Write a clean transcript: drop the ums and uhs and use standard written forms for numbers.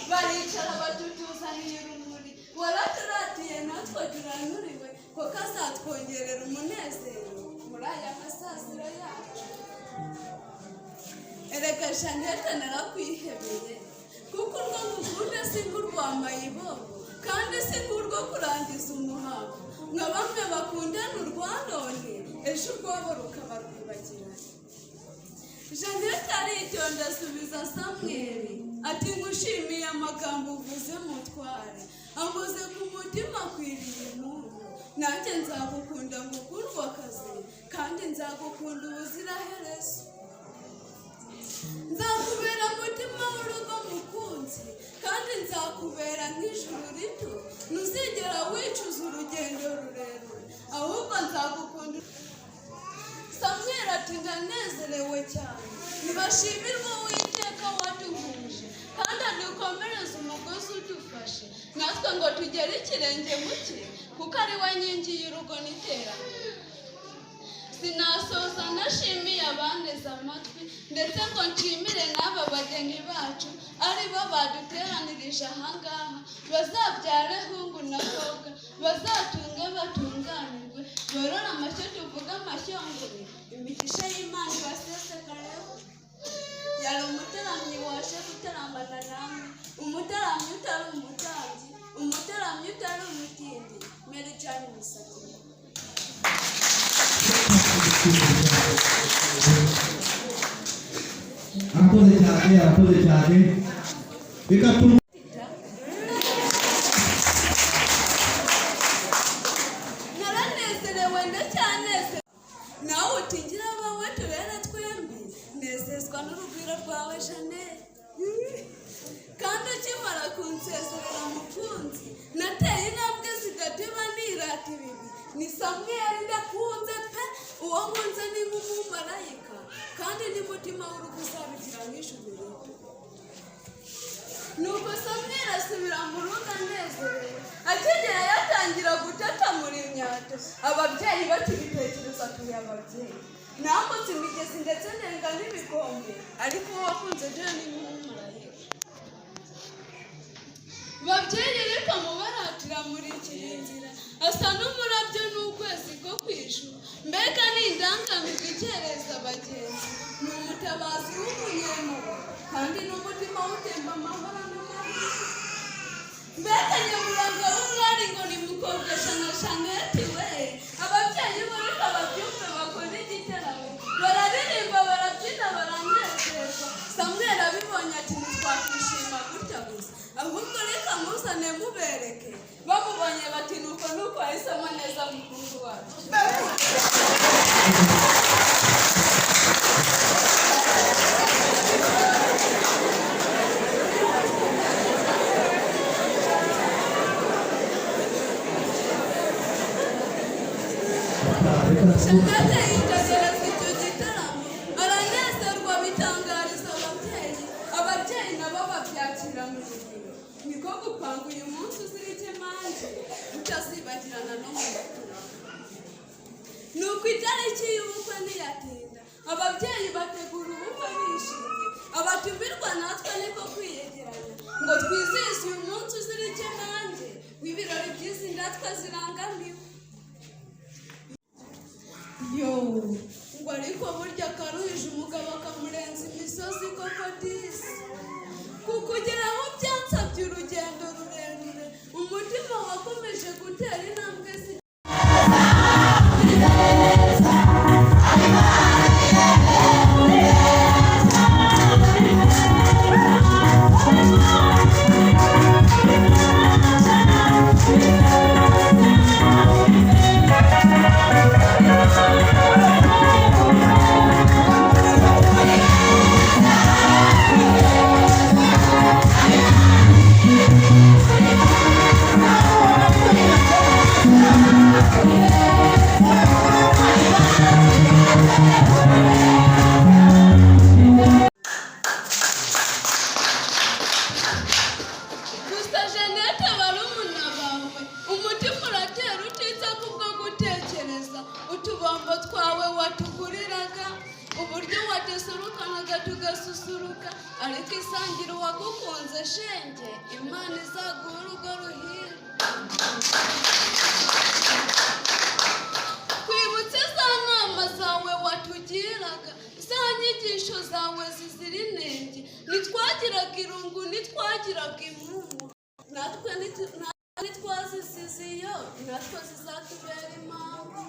baricara batutuzaniye urumuri waraturatiye natwe turanuriwe ko kazatwongerera umunezero muri aya masaziro yacu. Erega Jeannette narakwihebeye kuko urwo ngukunda si ngurwambaye ibobo kandi si ngurwo kurangiza umuhango nka bamwe bakundana urwanone ejo urwabo rukaba rwibagirana. Jeannette aritonda asubiza Samweli ati ngushimiye amagambo uvuze mutware ambuze ku mutima akwiriye impundu nanjye nzagukunda ngukundwakazi kandi nzagukunda ubuziraherezo. Nzakubera mutima w'urugo mukunzi kandi nzakubera nk'ijuru rito ntuzigera wicuza urugendo rurerure ahubwo nzagukunda. Samweli ati ndanezerewe cyane nibashimirwe Uwiteka waduhuje kandi adukomereze umugozi udufashe natwe ngo tugere ikirenge mu cye kuko ari we nkingi y'urugo n'iterambere. Sinasoza nashimiye abanteze amatwi ndetse ngo nshimire n'aba bageni bacu ari bo baduteranirije ahangaha bazabyare hungu na kobwa bazatunge batunganirwe borora amashyo tuvuge amashyongore imigisha y'Imana ibasesekareho. Yari umutaramyi waje gutaramana namwe umutaramyi utari umutambyi umutaramyi utari umutindi Mary Jane Musati. Akoze cyane bigatuma naranezerewe ndacyaneze nawe utingira abawe tubera twembi nezezwa n'urugwiro rwawe Jeannette kandi ukimara kunsezerera mukunzi nateye intambwe zigateba nirata ibibi ni Samweli ndakunze pe uwo nkunze ni nk'umumarayika kandi n'umutima w'urugo uzabigira nk'ijuru rito. Nuko Samweli asubira mu rugo anezerewe akigera yatangira gutatamura imyato ababyeyi bakibitekereza turi ababyeyi nambutse imigezi ndetse ndenga n'ibikombe ariko uwo wakunze jewe ni nk'umumarayika. Babyeyi reka mubaratira muri iki nzira asa n'umurabyo n'ukwezi ko kw'ijuru mbega ni indangamirwa ikereza abagenzi ni umutabazi w'umunyempuhwe kandi n'umutima utemba amahoro n'amahoro. Mbega nyaburanga w'umwari ngo nimukobwesha na Jeannette we ababyeyi bo reka babyumve bakora igiteramo bararirimba barabyina baranezerwa. Samweli abibonye ati ntitwakwishima gutya gusa ahubwo reka muzane mubereke bamubonye bati nuko ahisemo neza mukungu wacu. Jeannette yitegereza icyo gitaramo aranezerwa bitangariza ababyeyi nabo babyakira mu rugwiro niko gupanga uyu munsi uzirike manje utazibagirana no mu mutima. Nuko itariki y'ubukwe ntiyatinda ababyeyi bategura ubukwe bishimye abatumirwa natwe niko kwiyegeranya ngo twizihize uyu munsi uzirike manje w'ibirori by'izi ndatwa zirangamiwe. Ngo ariko burya akaruhije umugabo akamurenza imisozi koko disi kukugeraho byansabye urugendo rurerure umutima wakomeje gutera intambwe Thank you. tugasusuruka ariko isangira uwagukunze shenge Imana izaguha urugo ruhire twibutse za nama zawe watugiraga za nyigisho zawe zizira inenge ntitwagiraga irungu ntitwagiraga impumu natwe ntitwazisize iyo natwe zizatubera impamvu